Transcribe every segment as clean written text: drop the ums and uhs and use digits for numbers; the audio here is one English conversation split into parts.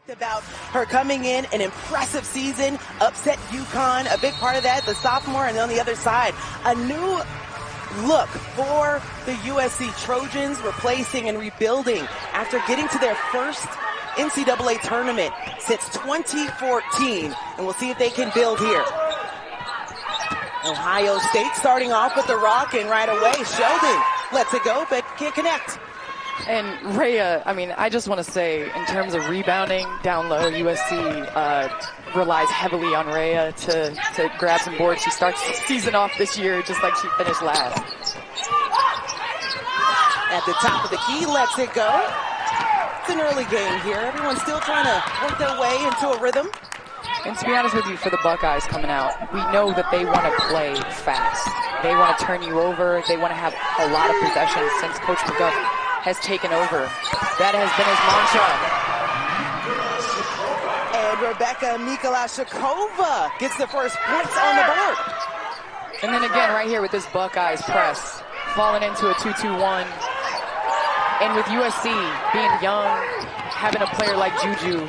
talked about her coming in, an impressive season, upset UConn, a big part of that, the sophomore, and on the other side, a new look for the USC Trojans, replacing and rebuilding after getting to their first NCAA tournament since 2014, and we'll see if they can build here. Ohio State starting off with the rock, and right away, Sheldon lets it go, but can't connect. And Rayah, I mean, I just want to say, in terms of rebounding down low, USC relies heavily on Rayah to grab some boards. She starts the season off this year just like she finished last. At the top of the key, lets it go. It's an early game here. Everyone's still trying to work their way into a rhythm. And to be honest with you, for the Buckeyes coming out, we know that they want to play fast. They want to turn you over. They want to have a lot of possessions since Coach McGuff has taken over. That has been his mantra. And Rebecca Mikolashikova gets the first points on the board. And then again, right here with this Buckeyes press, falling into a 2-2-1. And with USC being young, having a player like JuJu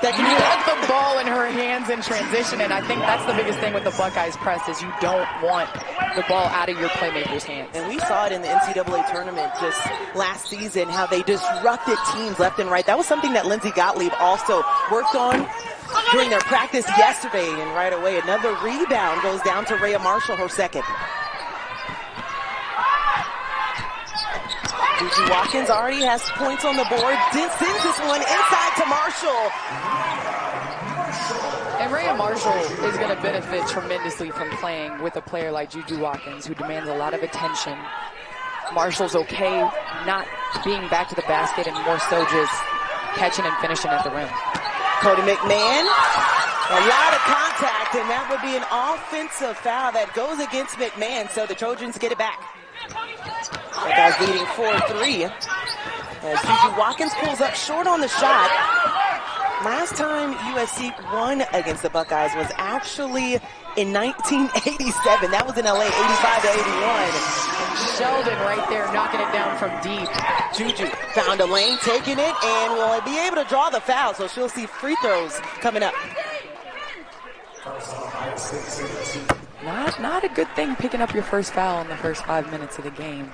that can get the ball in her hands in transition, and I think that's the biggest thing with the Buckeyes press is you don't want the ball out of your playmaker's hands. And we saw it in the NCAA tournament just last season, how they disrupted teams left and right. That was something that Lindsey Gottlieb also worked on during their practice yesterday, and right away another rebound goes down to Rayah Marshall, her second. JuJu Watkins already has points on the board. Sends this one inside to Marshall. And Rayah Marshall is going to benefit tremendously from playing with a player like JuJu Watkins, who demands a lot of attention. Marshall's okay not being back to the basket and more so just catching and finishing at the rim. Cody McMahon, a lot of contact, and that would be an offensive foul that goes against McMahon, so the Trojans get it back. Buckeyes leading 4-3 as JuJu Watkins pulls up short on the shot. Last time USC won against the Buckeyes was actually in 1987. That was in LA, 85-81. And Sheldon right there knocking it down from deep. JuJu found a lane, taking it, and will be able to draw the foul, so she'll see free throws coming up. Not a good thing picking up your first foul in the first 5 minutes of the game,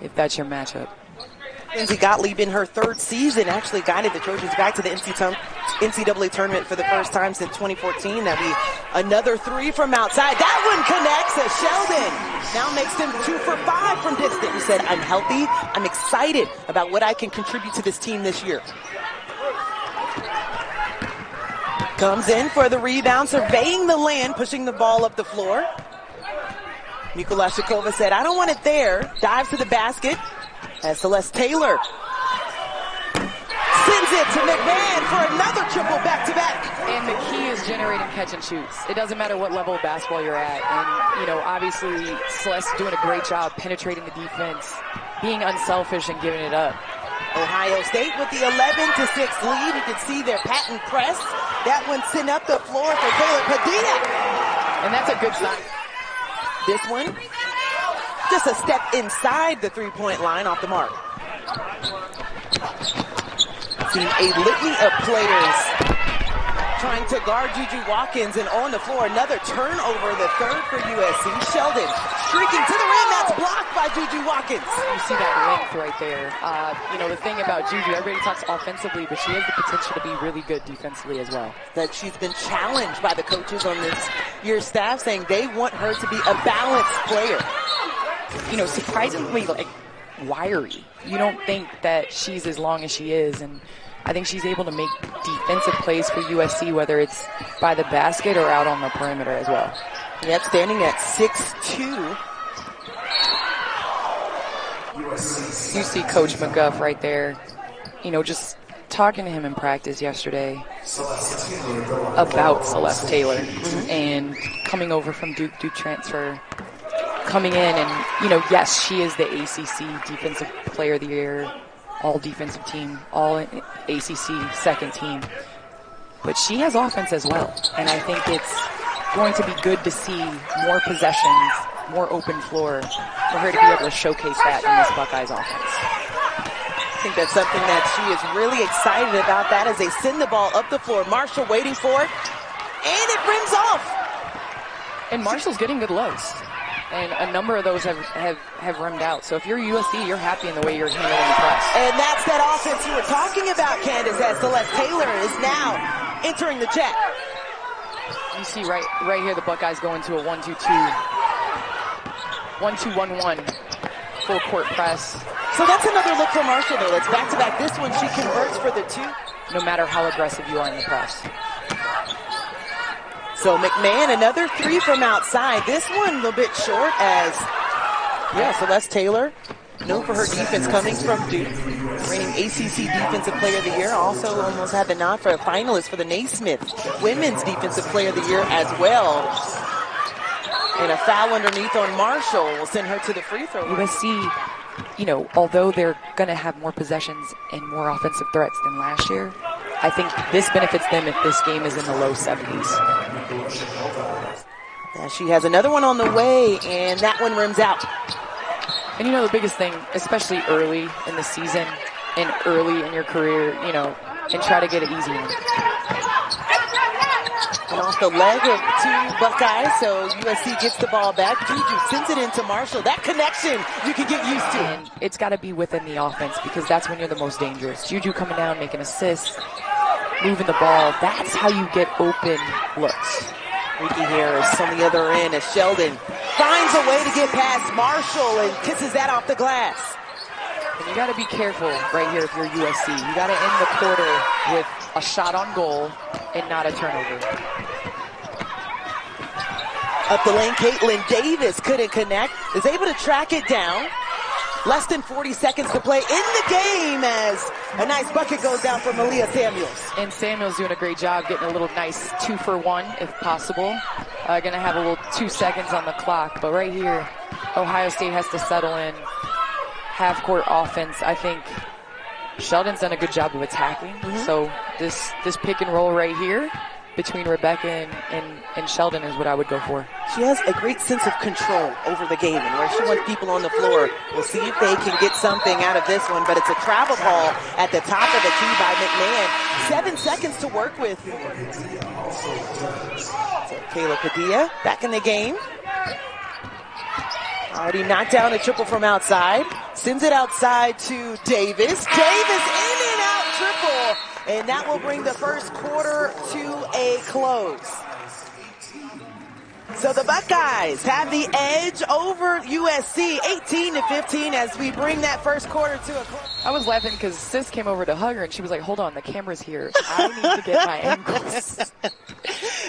if that's your matchup. Lindsey Gottlieb in her third season actually guided the Trojans back to the NCAA tournament for the first time since 2014. That'll be another three from outside. That one connects as Sheldon now makes them 2 for 5 from distance. He said, I'm healthy. I'm excited about what I can contribute to this team this year. Comes in for the rebound, surveying the land, pushing the ball up the floor. Mikolashikova said, I don't want it there. Dives to the basket as Celeste Taylor sends it to McMahon for another triple back-to-back. And the key is generating catch and shoots. It doesn't matter what level of basketball you're at. And, you know, obviously Celeste doing a great job penetrating the defense, being unselfish and giving it up. Ohio State with the 11-6 lead. You can see their patent press. That one sent up the floor for Taylor Padilla. And that's a good sign. This one, just a step inside the three-point line off the mark. See a litany of players trying to guard JuJu Watkins, and on the floor, another turnover, the third for USC. Sheldon streaking to the rim, that's blocked by JuJu Watkins. You see that length right there. You know, the thing about JuJu, everybody talks offensively, but she has the potential to be really good defensively as well. That she's been challenged by the coaches on this year's staff, saying they want her to be a balanced player. You know, surprisingly, like, wiry. You don't think that she's as long as she is, and I think she's able to make defensive plays for USC, whether it's by the basket or out on the perimeter as well. Yep, standing at 6'2". You see Coach McGuff right there, you know, just talking to him in practice yesterday about Celeste Taylor and coming over from Duke transfer, coming in and, you know, yes, she is the ACC Defensive Player of the Year, all defensive team, all ACC second team. But she has offense as well. And I think it's going to be good to see more possessions, more open floor for her to be able to showcase that in this Buckeyes offense. I think that's something that she is really excited about, that as they send the ball up the floor. Marshall waiting for it, and it rims off. And Marshall's getting good looks. And a number of those have rimmed out. So if you're USC, you're happy in the way you're handling the press. And that's that offense you were talking about, Candace, as Celeste Taylor is now entering the jet. You see right here the Buckeyes go into a 1-2-2. 1-2-1-1. Full court press. So that's another look for Marshall, though. It's back-to-back. This one, she converts for the 2. No matter how aggressive you are in the press. So McMahon, another 3 from outside. This one a little bit short as, Celeste Taylor, known for her defense coming from Duke. Reigning ACC Defensive Player of the Year. Also almost had the nod for a finalist for the Naismith Women's Defensive Player of the Year as well. And a foul underneath on Marshall will send her to the free throw. USC, although they're going to have more possessions and more offensive threats than last year, I think this benefits them if this game is in the low 70s. Yeah, she has another one on the way, and that one rims out. And the biggest thing, especially early in the season and early in your career, and try to get it easy. And off the leg of 2 Buckeyes, so USC gets the ball back. JuJu sends it into Marshall. That connection you can get used to. And it's got to be within the offense because that's when you're the most dangerous. JuJu coming down, making assists, moving the ball. That's how you get open looks. Ricky Harris on the other end as Sheldon finds a way to get past Marshall and kisses that off the glass. And you got to be careful right here if you're USC. You got to end the quarter with a shot on goal and not a turnover. Up the lane, Caitlin Davis couldn't connect. Is able to track it down. Less than 40 seconds to play in the game as a nice bucket goes down for Malia Samuels. And Samuels doing a great job getting a little nice 2-for-1 if possible. Going to have a little 2 seconds on the clock. But right here, Ohio State has to settle in. Half-court offense. I think Sheldon's done a good job of attacking. So this pick and roll right here between Rebecca and Sheldon is what I would go for. She has a great sense of control over the game and where she wants people on the floor. We'll see if they can get something out of this one, but it's a travel ball at the top of the key by McMahon. 7 seconds to work with. So Kayla Padilla back in the game. Already knocked down a triple from outside. Sends it outside to Davis. Davis in and out triple. And that will bring the first quarter to a close. So the Buckeyes have the edge over USC, 18-15 as we bring that first quarter to a close. I was laughing because Sis came over to hug her and she was like, hold on, the camera's here. I need to get my angles.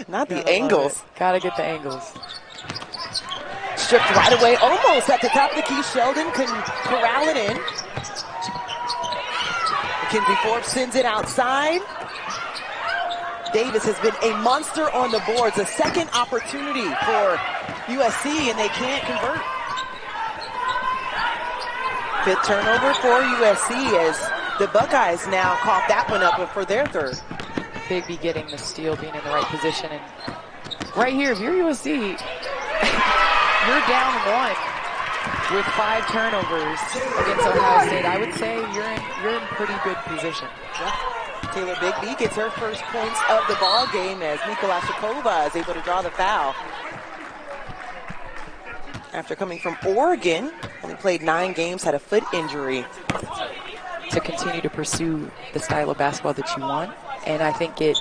Not the angles. Gotta get the angles. Stripped right away, almost at the top of the key. Sheldon couldn't corral it in. Mackenzie Forbes sends it outside. Davis has been a monster on the boards. A second opportunity for USC, and they can't convert. 5th turnover for USC as the Buckeyes now caught that one up for their 3rd. Bigby getting the steal, being in the right position. And right here, if you're USC, you're down 1 with 5 turnovers against Ohio State. I would say you're in pretty good position. Yeah. Taylor Bigby gets her first points of the ball game as Mikola Shakova is able to draw the foul. After coming from Oregon, only played 9 games, had a foot injury. To continue to pursue the style of basketball that you want, and I think it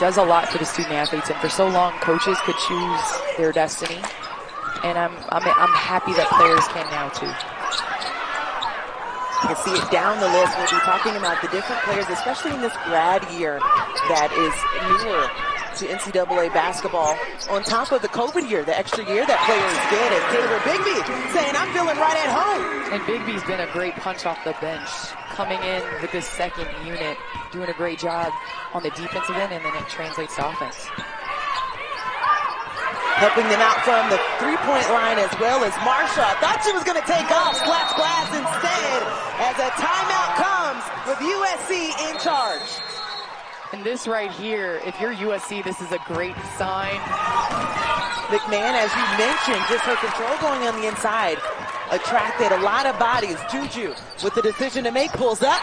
does a lot for the student athletes. And for so long, coaches could choose their destiny, and I'm happy that players can now too. You can see it down the list. We'll be talking about the different players, especially in this grad year that is newer to NCAA basketball. On top of the COVID year, the extra year that players get. And Taylor Bigby saying, I'm feeling right at home. And Bigby's been a great punch off the bench, coming in with this second unit, doing a great job on the defensive end, and then it translates to offense. Helping them out from the three-point line as well as Marshall. I thought she was going to take off, splash glass instead, as a timeout comes with USC in charge. And this right here, if you're USC, this is a great sign. McMahon, as you mentioned, just her control going on the inside. attracted a lot of bodies. JuJu, with the decision to make, pulls up.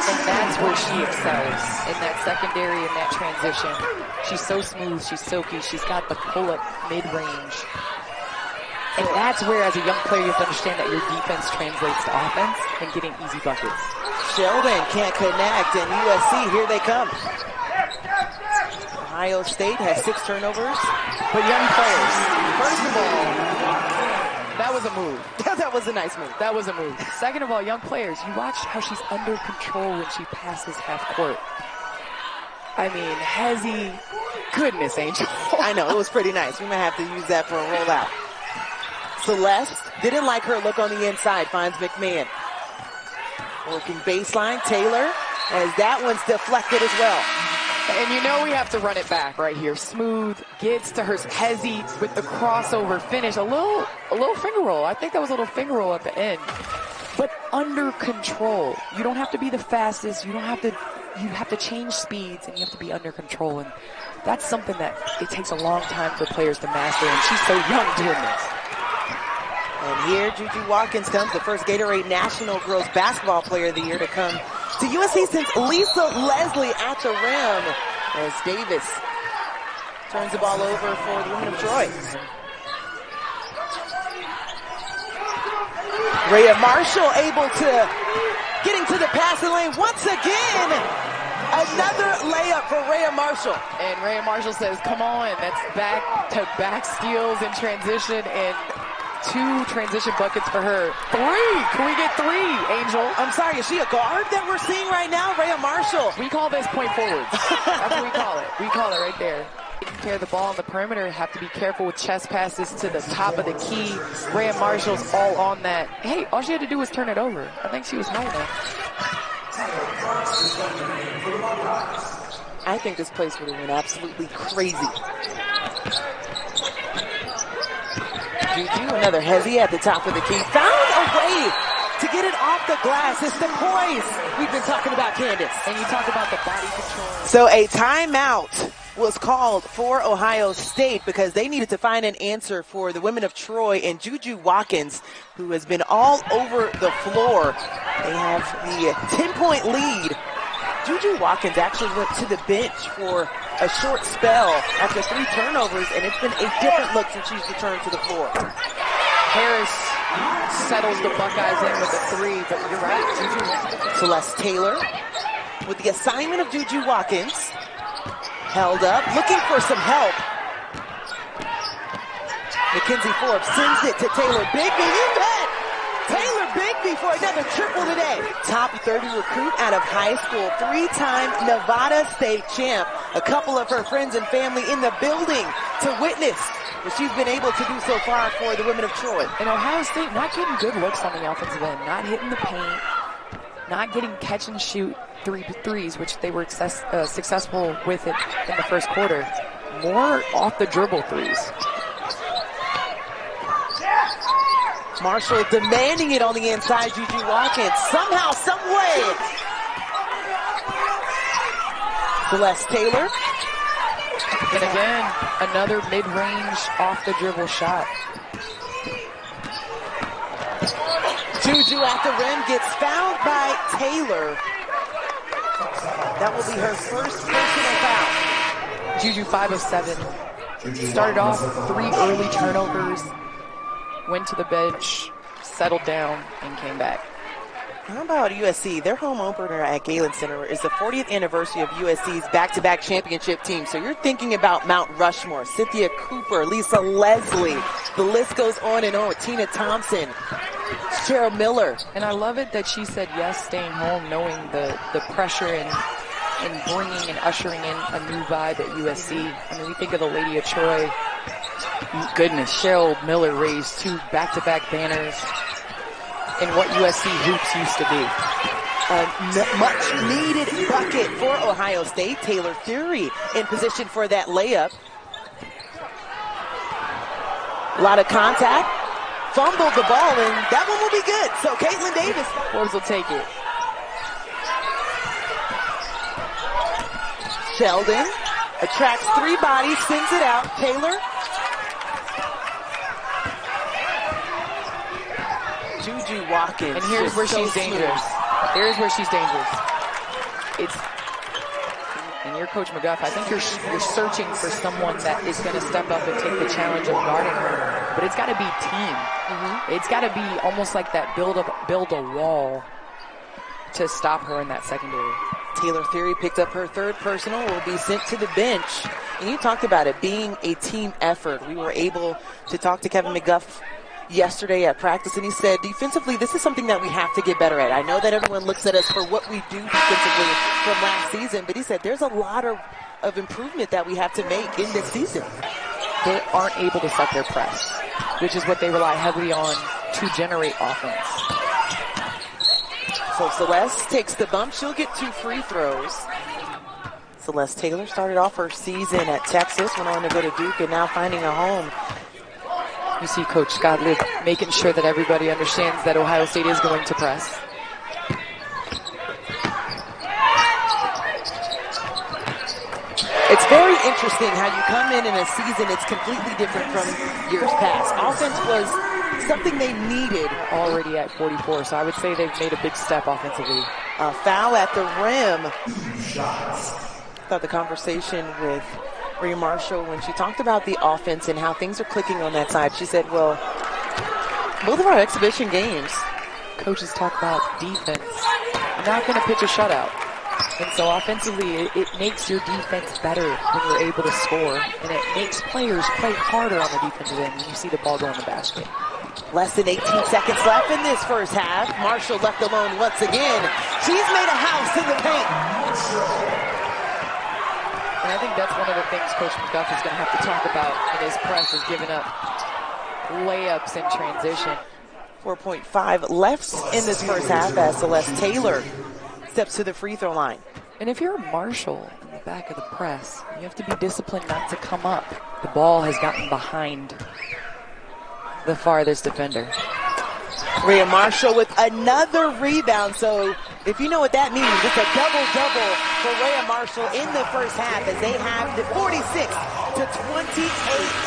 And that's where she excels, in that secondary, in that transition. She's so smooth, she's silky, she's got the pull-up mid-range. And that's where, as a young player, you have to understand that your defense translates to offense and getting easy buckets. Sheldon can't connect, and USC, here they come. Ohio State has 6 turnovers. But young players, first of all, that was a move. That was a nice move. That was a move. Second of all, young players, you watch how she's under control when she passes half court. I mean, Hezzy, goodness, Angel. I know, it was pretty nice. We might have to use that for a rollout. Celeste didn't like her look on the inside, finds McMahon. Working baseline, Taylor, as that one's deflected as well. And you know we have to run it back right here. Smooth, gets to her Hezzy with the crossover finish. A little finger roll. I think that was a little finger roll at the end. But under control. You don't have to be the fastest. You have to change speeds, and you have to be under control. And that's something that it takes a long time for players to master, and she's so young doing this. And here, JuJu Watkins comes, the first Gatorade National Girls Basketball Player of the Year to come to USC since Lisa Leslie at the rim, as Davis turns the ball over for the women of Troy. Rayah Marshall able to getting to the passing lane once again. Another layup for Rayah Marshall. And Rayah Marshall says, come on, that's back-to-back steals in transition, and 2 transition buckets for her. 3! Can we get 3, Angel? I'm sorry, is she a guard that we're seeing right now? Rayah Marshall. We call this point forward. That's what we call it. We call it right there. Taking care of the ball on the perimeter, have to be careful with chest passes to the top of the key. Rayah Marshall's all on that. Hey, all she had to do was turn it over. I think she was home there. I think this place would have been absolutely crazy. JuJu, another Hezzy at the top of the key. Found a way to get it off the glass. It's the poise we've been talking about, Candace. And you talk about the body control. So a timeout was called for Ohio State because they needed to find an answer for the women of Troy and JuJu Watkins, who has been all over the floor. They have the 10-point lead. JuJu Watkins actually went to the bench for a short spell after 3 turnovers, and it's been a different look since she's returned to the floor. Harris settles the Buckeyes in with a 3, but you're right, JuJu. Celeste Taylor with the assignment of JuJu Watkins. Held up, looking for some help. Mackenzie Forbes sends it to Taylor Bigby. You bet! Taylor Bigby for another triple today. Top 30 recruit out of high school, 3-time Nevada State champ. A couple of her friends and family in the building to witness what she's been able to do so far for the women of Troy. And Ohio State not getting good looks on the offensive end, not hitting the paint, not getting catch and shoot threes, which they were successful with it in the first quarter. More off the dribble threes. Marshall demanding it on the inside. JuJu Watkins somehow, some way. Celeste Taylor. And again, another mid-range off the dribble shot. JuJu at the rim gets fouled by Taylor. That will be her first personal foul. JuJu 5 of 7. Started off 3 early turnovers. Went to the bench, settled down, and came back. How about USC? Their home opener at Galen Center is the 40th anniversary of USC's back-to-back championship team. So you're thinking about Mount Rushmore, Cynthia Cooper, Lisa Leslie. The list goes on and on. Tina Thompson, Cheryl Miller. And I love it that she said yes, staying home, knowing the pressure and bringing and ushering in a new vibe at USC. I mean, we think of the Lady of Troy. Goodness, Cheryl Miller raised 2 back-to-back banners in what USC hoops used to be. A much-needed bucket for Ohio State. Taylor Fury in position for that layup. A lot of contact. Fumbled the ball, and that one will be good. So Caitlin Davis. Forbes will take it. Sheldon attracts 3 bodies, sends it out. Taylor. JuJu Watkins. And here's where she's dangerous. Here's where she's dangerous. And you're Coach McGuff. I think you're searching for someone that is going to step up and take the challenge of guarding her. But it's got to be team. It's got to be almost like that build a wall to stop her in that secondary. Taylor Theory picked up her third personal, will be sent to the bench. And you talked about it being a team effort. We were able to talk to Kevin McGuff yesterday at practice, and he said defensively this is something that we have to get better at. I know that everyone looks at us for what we do defensively from last season, but he said there's a lot of improvement that we have to make in this season. They aren't able to set their press, which is what they rely heavily on to generate offense. So Celeste takes the bump. She'll get 2 free throws. Celeste Taylor started off her season at Texas, went on to go to Duke, and now finding a home. You see Coach Gottlieb making sure that everybody understands that Ohio State is going to press. It's very interesting how you come in a season it's completely different from years past. Offense was something they needed. Already at 44, so I would say they've made a big step offensively. A foul at the rim. I thought the conversation with Rayah Marshall when she talked about the offense and how things are clicking on that side, she said, well, both of our exhibition games. Coaches talk about defense. I'm not going to pitch a shutout. And so offensively, it makes your defense better when you're able to score. And it makes players play harder on the defensive end when you see the ball go in the basket. Less than 18 seconds left in this first half. Marshall left alone once again. She's made a house in the paint. And I think that's one of the things Coach McGuff is going to have to talk about in his press is giving up layups in transition. 4.5 left in this first half as Celeste Taylor steps to the free throw line. And if you're Marshall in the back of the press, you have to be disciplined not to come up. The ball has gotten behind the farthest defender. Rayah Marshall with another rebound. So if you know what that means, it's a double-double for Rayah Marshall in the first half as they have the 46 to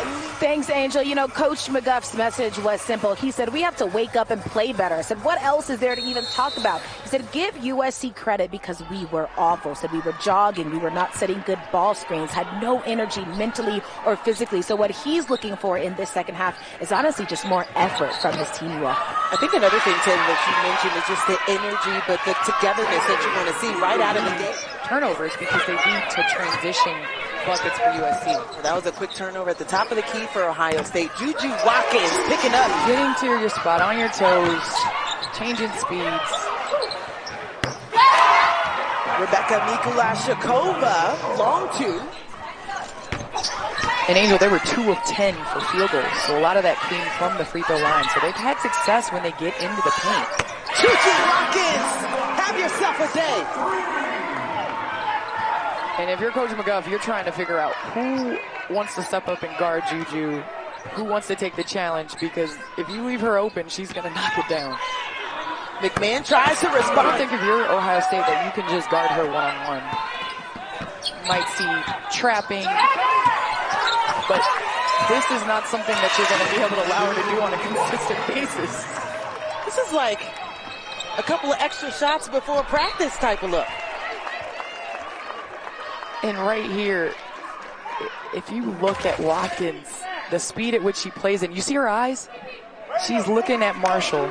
28. Thanks, Angel. You know, Coach McGuff's message was simple. He said, we have to wake up and play better. I said, what else is there to even talk about? He said, give USC credit because we were awful. Said we were jogging. We were not setting good ball screens, had no energy mentally or physically. So what he's looking for in this second half is honestly just more effort from his team. I think another thing, Taylor, that you mentioned is just the energy, but the togetherness that you're going to see right out of the gate. Turnovers because they lead to transition buckets for USC. So that was a quick turnover at the top of the key for Ohio State. JuJu Watkins picking up. Getting to your spot, on your toes, changing speeds. Rebecca Mikulashikova, long 2. And Angel, they were 2 of 10 for field goals, so a lot of that came from the free throw line. So they've had success when they get into the paint. JuJu Watkins, have yourself a day. And if you're Coach McGuff, you're trying to figure out who wants to step up and guard JuJu, who wants to take the challenge, because if you leave her open, she's going to knock it down. McMahon tries to respond. I think if you're Ohio State that you can just guard her one-on-one. You might see trapping, but this is not something that you're going to be able to allow her to do on a consistent basis. This is like a couple of extra shots before practice type of look. And right here, if you look at Watkins, the speed at which she plays in, you see her eyes? She's looking at Marshall.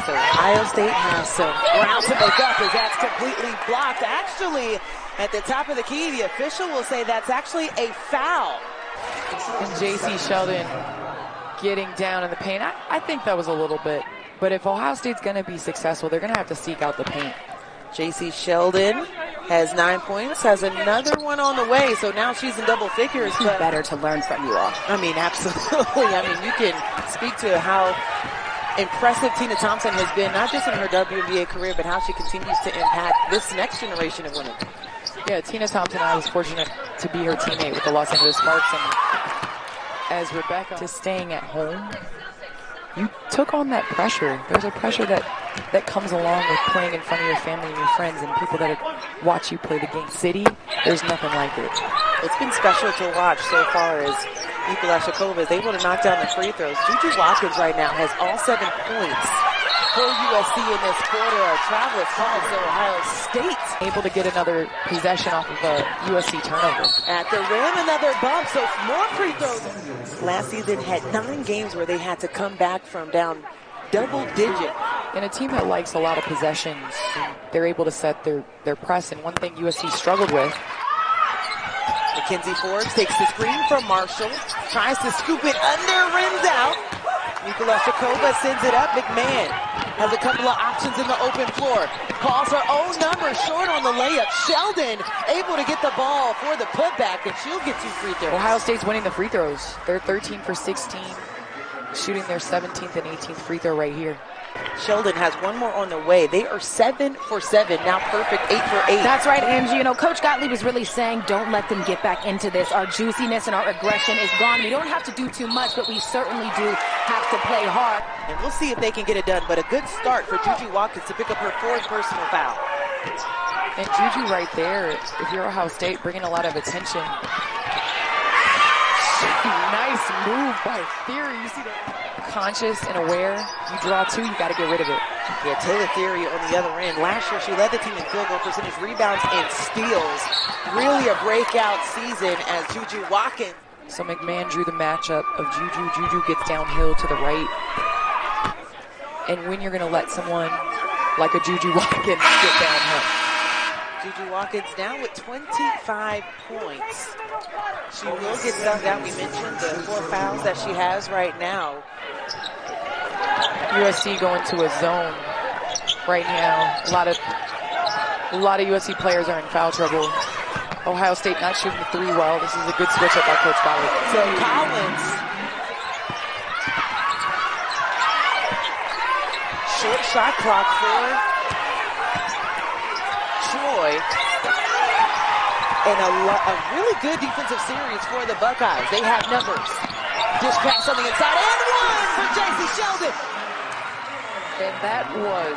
So Ohio State has some ground to make up as that's completely blocked. Actually, at the top of the key, the official will say that's actually a foul. And J.C. Sheldon getting down in the paint. I think that was a little bit. But if Ohio State's going to be successful, they're going to have to seek out the paint. J.C. Sheldon has 9 points, has another one on the way, so now she's in double figures. But better to learn from you all. I mean, absolutely. I mean, you can speak to how impressive Tina Thompson has been, not just in her WNBA career, but how she continues to impact this next generation of women. Yeah, Tina Thompson, I was fortunate to be her teammate with the Los Angeles Sparks, and as Rebecca to staying at home, you took on that pressure. There's a pressure that that comes along with playing in front of your family and your friends and people that watch you play the game. City, there's nothing like it. It's been special to watch so far as Nicola Shakova is able to knock down the free throws. JuJu Watkins right now has all 7 points for USC in this quarter. A travelers call to Ohio State. Able to get another possession off of a USC turnover. At the rim, another bump, so more free throws. Last season had 9 games where they had to come back from down double digit. And a team that likes a lot of possessions, they're able to set their press. And one thing USC struggled with. Mackenzie Forbes takes the screen from Marshall, tries to scoop it under, rims out. Nicola Shakova sends it up. McMahon has a couple of options in the open floor. Calls her own number short on the layup. Sheldon able to get the ball for the putback, and she'll get 2 free throws. Ohio State's winning the free throws. They're 13 for 16, shooting their 17th and 18th free throw right here. Sheldon has one more on the way. They are 7 for 7, now perfect 8 for 8. That's right, Angie. You know, Coach Gottlieb was really saying, don't let them get back into this. Our juiciness and our aggression is gone. We don't have to do too much, but we certainly do have to play hard. And we'll see if they can get it done, but a good start for JuJu Watkins to pick up her 4th personal foul. And JuJu right there, if you're Ohio State, bringing a lot of attention. Nice move by Theory. You see that? Conscious and aware. You draw 2, you got to get rid of it. Yeah, Taylor Theory on the other end. Last year, she led the team in field goal percentage, rebounds, and steals. Really a breakout season as JuJu Watkins. So McMahon drew the matchup of JuJu. JuJu gets downhill to the right. And when you're going to let someone like a JuJu Watkins get downhill? JuJu Watkins now with 25 points. She will get dug out. We mentioned the 4 fouls that she has right now. USC going to a zone right now. A lot of USC players are in foul trouble. Ohio State not shooting the 3 well. This is a good switch up by Coach Gottlieb. So Collins, short shot clock for Troy. And a really good defensive series for the Buckeyes. They have numbers. Dish pass on the inside and 1 for J.C. Sheldon. And that was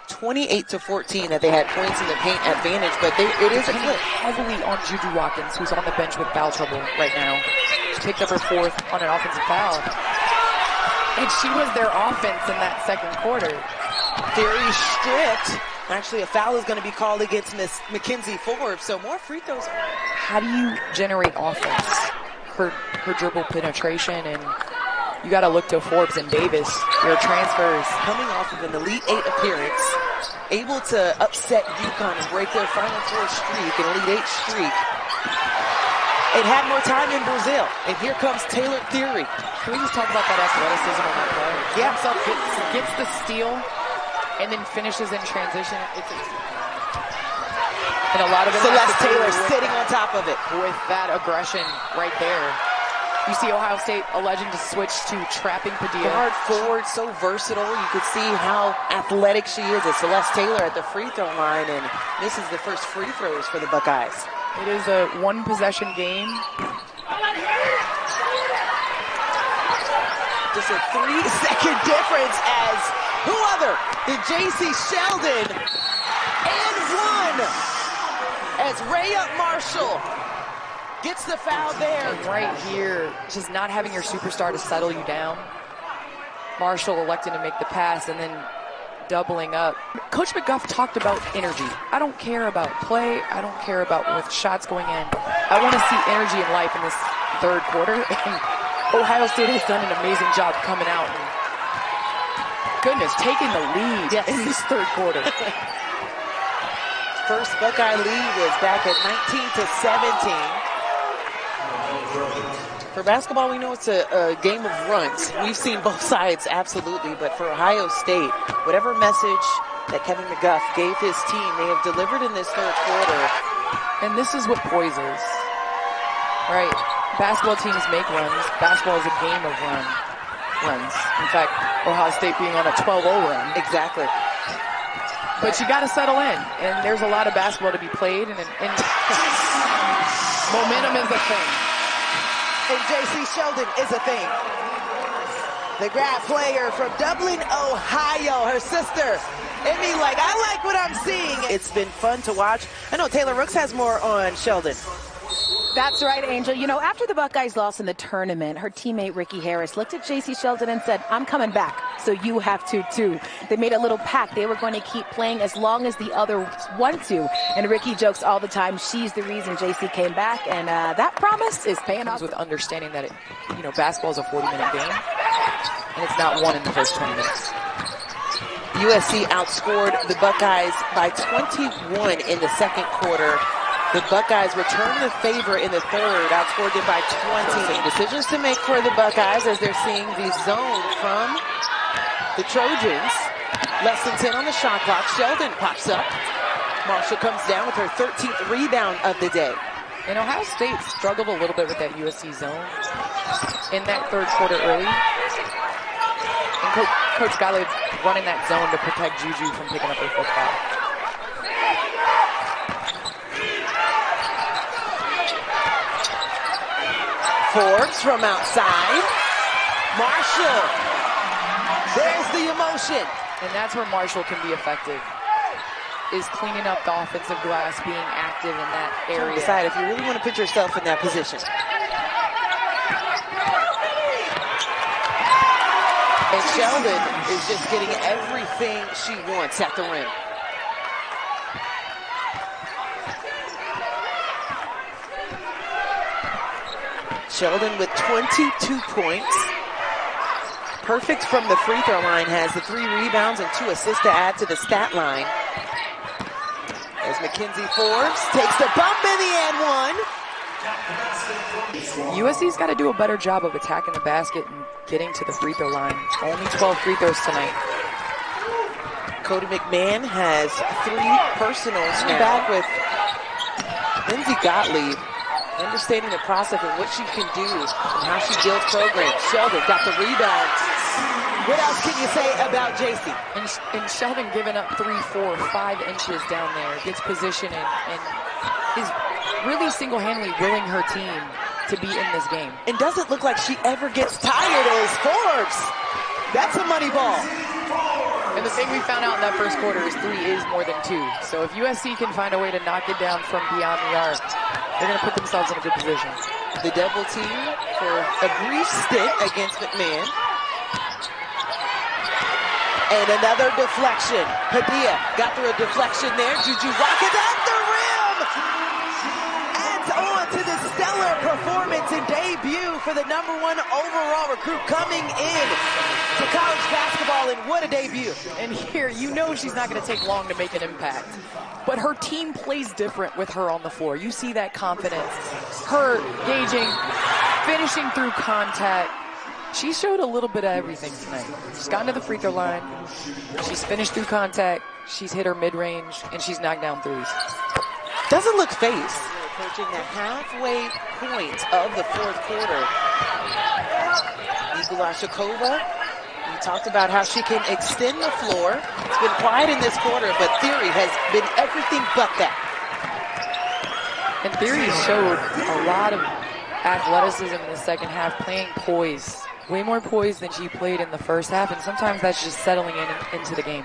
28-14 that they had points in the paint advantage, but it is a clip. Heavily on JuJu Watkins, who's on the bench with foul trouble right now. She picked up her 4th on an offensive foul. And she was their offense in that second quarter. Very stripped. Actually, a foul is going to be called against Miss Mackenzie Forbes, so more free throws. How do you generate offense? Her dribble penetration, and you got to look to Forbes and Davis. Your transfers. Coming off of an Elite 8 appearance, able to upset UConn and break their Final Four streak, an Elite 8 streak. It had more time in Brazil, and here comes Taylor Theory. Can we just talk about that athleticism on that play? Yeah. Gets the steal, and then finishes in transition. And a lot of it Celeste Taylor sitting on top of it. With that aggression right there. You see Ohio State alleging to switch to trapping Padilla. Guard forward, so versatile. You could see how athletic she is as Celeste Taylor at the free throw line, and this is the first free throws for the Buckeyes. It is a 1-possession game. Just a 3-second difference as who other than J.C. Sheldon and 1 as Rayah Marshall gets the foul there. And right here, just not having your superstar to settle you down. Marshall electing to make the pass and then doubling up. Coach McGuff talked about energy. I don't care about play. I don't care about with shots going in. I want to see energy in life in this 3rd quarter. And Ohio State has done an amazing job coming out and, goodness, taking the lead in this 3rd quarter. First Buckeye lead was back at 19-17. For basketball, we know it's a game of runs. We've seen both sides, absolutely. But for Ohio State, whatever message that Kevin McGuff gave his team, they have delivered in this 3rd quarter. And this is what poise is, right? Basketball teams make runs. Basketball is a game of runs. In fact, Ohio State being on a 12-0 run. Exactly. But you got to settle in, and there's a lot of basketball to be played, and momentum is a thing. And J.C. Sheldon is a thing. The grad player from Dublin, Ohio, her sister. I like what I'm seeing. It's been fun to watch. I know Taylor Rooks has more on Sheldon. That's right, Angel. You know, after the Buckeyes lost in the tournament, her teammate Ricky Harris looked at J.C. Sheldon and said, I'm coming back, so you have to too. They made a little pact. They were going to keep playing as long as the other want to. And Ricky jokes all the time, she's the reason J.C. came back. And that promise is paying off. With understanding that, basketball is a 40-minute game, and it's not won in the first 20 minutes. USC outscored the Buckeyes by 21 in the second quarter. The Buckeyes returned the favor in the third, outscored them by 20. Decisions to make for the Buckeyes as they're seeing the zone from the Trojans. Less than 10 on the shot clock. Sheldon pops up. Marshall comes down with her 13th rebound of the day. And Ohio State struggled a little bit with that USC zone in that third quarter early. And Coach Golliv running that zone to protect JuJu from picking up her fifth foul. Forbes from outside. Marshall. There's the emotion. And that's where Marshall can be effective, is cleaning up the offensive glass, being active in that area. Decide if you really want to put yourself in that position. And Sheldon is just getting everything she wants at the rim. Sheldon with 22 points. Perfect from the free throw line, has the 3 rebounds and 2 assists to add to the stat line. As Mackenzie Forbes takes the bump in the and one. USC's got to do a better job of attacking the basket and getting to the free throw line. Only 12 free throws tonight. Cody McMahon has 3 personals. Back with Lindsey Gottlieb, understanding the process of what she can do and how she builds programs. Sheldon got the rebound. What else can you say about JC? And Sheldon giving up 3, 4, 5 inches down there, gets position and is really single-handedly willing her team to be in this game. And doesn't look like she ever gets tired as Forbes. That's a money ball. And the thing we found out in that first quarter is 3 is more than 2. So if USC can find a way to knock it down from beyond the arc, they're going to put themselves in a good position. The double team for a brief stint against McMahon. And another deflection. Padilla got through a deflection there. JuJu Watkins at the rim. Adds on to the stellar performance and debut for the #1 overall recruit coming in to college basketball. And what a debut. And here, she's not going to take long to make an impact. But her team plays different with her on the floor. You see that confidence. Her gauging, finishing through contact. She showed a little bit of everything tonight. She's gotten to the free throw line. She's finished through contact. She's hit her mid-range, and she's knocked down threes. Doesn't look phased. Approaching the halfway point of the fourth quarter. Nikolashikova, we talked about how she can extend the floor. It's been quiet in this quarter, but Theory has been everything but that. And Theory showed a lot of athleticism in the second half, playing poise. Way more poise than she played in the first half, and sometimes that's just settling into the game.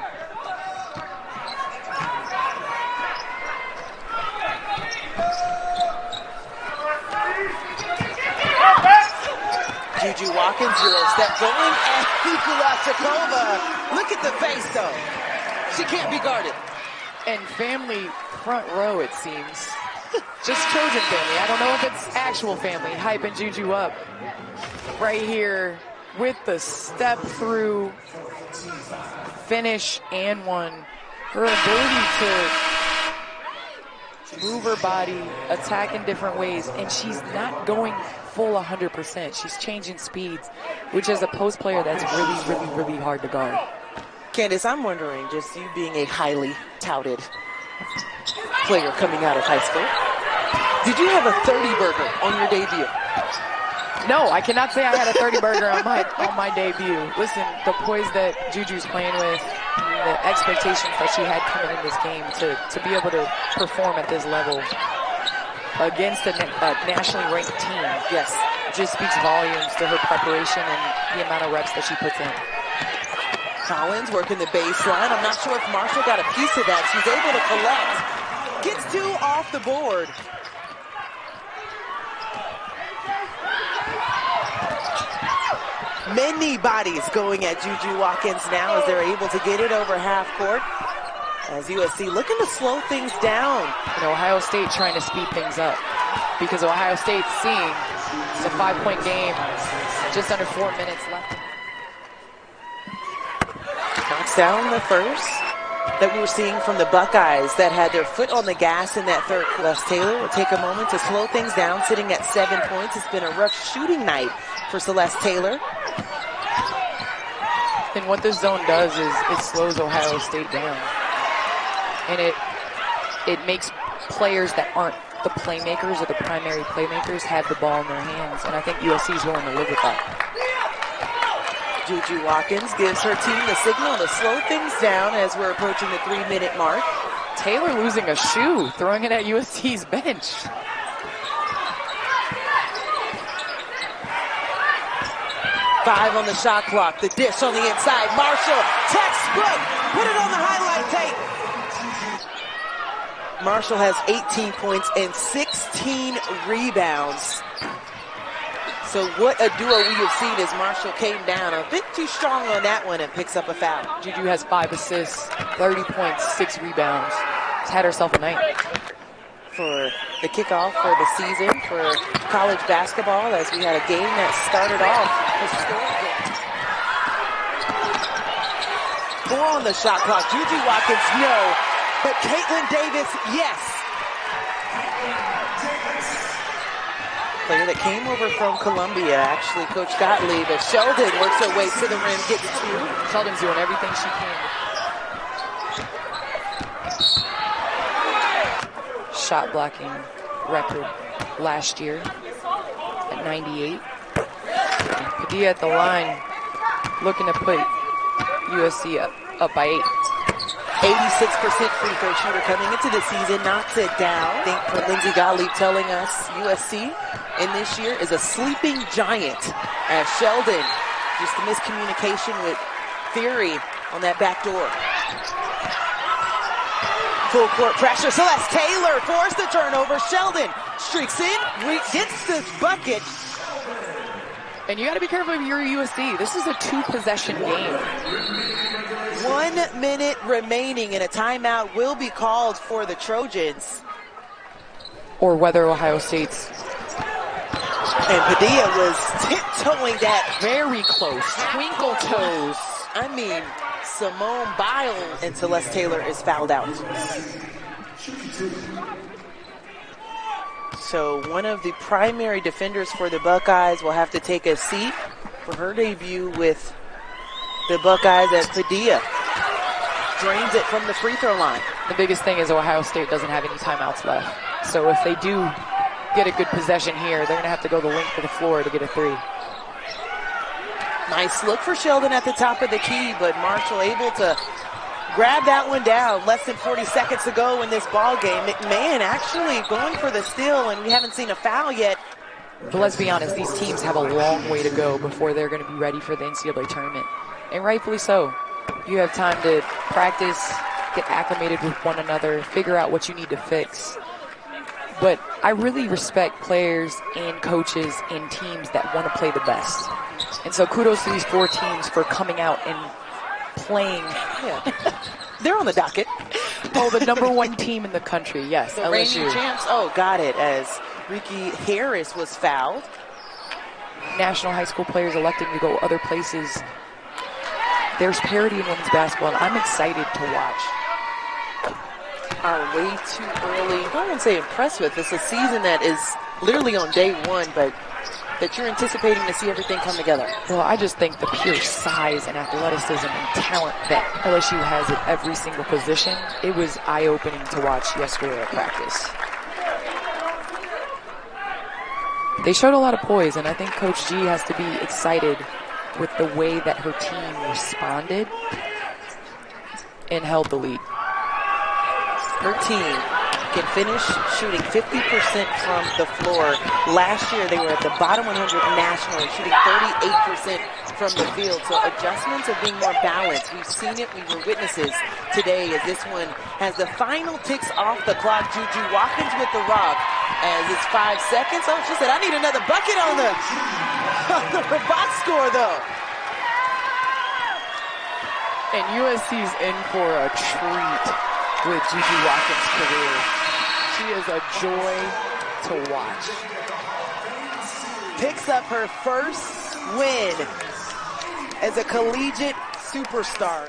JuJu Watkins, Euro step going, and Nikolashikova. Look at the face, though. She can't be guarded. And family front row, it seems. Just Trojan family. I don't know if it's actual family hyping JuJu up. Right here with the step through, finish, and one. Her ability to move her body, attack in different ways, and she's not going full 100%. She's changing speeds, which as a post player, that's really, really, really hard to guard. Candace, I'm wondering, just you being a highly touted player coming out of high school, did you have a 30 burger on your debut? No, I cannot say I had a 30 burger on my debut. Listen, the poise that JuJu's playing with, the expectations that she had coming in this game to be able to perform at this level. against a nationally ranked team. Yes. Just speaks volumes to her preparation and the amount of reps that she puts in. Collins working the baseline. I'm not sure if Marshall got a piece of that. She's able to collect. Gets 2 off the board. Many bodies going at JuJu Watkins now as they're able to get it over half court. As USC looking to slow things down. And Ohio State trying to speed things up because Ohio State's seeing it's a 5-point game, just under 4 minutes left. Knocks down the first that we were seeing from the Buckeyes that had their foot on the gas in that third. Celeste Taylor will take a moment to slow things down, sitting at 7 points. It's been a rough shooting night for Celeste Taylor. And what this zone does is it slows Ohio State down. And it makes players that aren't the playmakers or the primary playmakers have the ball in their hands. And I think USC is willing to live with that. JuJu Watkins gives her team the signal to slow things down as we're approaching the 3-minute mark. Taylor losing a shoe, throwing it at USC's bench. Five on the shot clock. The dish on the inside. Marshall, textbook. Put it on the highlight tape. Marshall has 18 points and 16 rebounds. So what a duo we have seen as Marshall came down a bit too strong on that one and picks up a foul. JuJu has 5 assists, 30 points, 6 rebounds. She's had herself a night. For the kickoff for the season for college basketball, as we had a game that started off historically. 4 on the shot clock. JuJu Watkins, no. But Caitlin Davis, yes. Player that came over from Columbia, actually, Coach Gottlieb, as Sheldon works her way to the rim, gets 2. Sheldon's doing everything she can. Shot blocking record last year at 98. Padilla at the line, looking to put USC up by 8. 86% free throw shooter coming into the season, knocks it down. I think for Lindsey Gottlieb telling us USC in this year is a sleeping giant. As Sheldon, just a miscommunication with Theory on that back door. Full court pressure. Celeste Taylor forced the turnover. Sheldon streaks in, gets this bucket. And you got to be careful if you're USC. This is a 2-possession game. 1 minute remaining and a timeout will be called for the Trojans. Or whether Ohio State's. And Padilla was tiptoeing that Very close. Twinkle toes. I mean, Simone Biles, and Celeste Taylor is fouled out. So one of the primary defenders for the Buckeyes will have to take a seat for her debut with the Buckeyes as Padilla drains it from the free throw line. The biggest thing is Ohio State doesn't have any timeouts left. So if they do get a good possession here, they're going to have to go the length of the floor to get a 3. Nice look for Sheldon at the top of the key, but Marshall able to grab that one down. Less than 40 seconds to go in this ball game. McMahon actually going for the steal, and we haven't seen a foul yet. But let's be honest, these teams have a long way to go before they're going to be ready for the NCAA tournament. And rightfully so. You have time to practice, get acclimated with one another, figure out what you need to fix. But I really respect players and coaches and teams that want to play the best. And so kudos to these 4 teams for coming out and playing. Yeah. They're on the docket. Oh, the number 1 team in the country, yes, the LSU. reigning champs. Oh, got it, as Ricky Harris was fouled. National high school players electing to go other places. There's parity in women's basketball, and I'm excited to watch. Are way too early. I won't say impressed with. It's a season that is literally on day 1, but that you're anticipating to see everything come together. Well, I just think the pure size and athleticism and talent that LSU has at every single position, it was eye-opening to watch yesterday at practice. They showed a lot of poise, and I think Coach G has to be excited with the way that her team responded and held the lead. Her team can finish shooting 50% from the floor. Last year, they were at the bottom 100 nationally, shooting 38% from the field. So adjustments of being more balanced. We've seen it. We were witnesses today as this one has the final ticks off the clock. JuJu Watkins with the rock as it's 5 seconds. Oh, she said, I need another bucket on the box score, though. And USC's in for a treat with JuJu Watkins' career. She is a joy to watch. Picks up her first win as a collegiate superstar.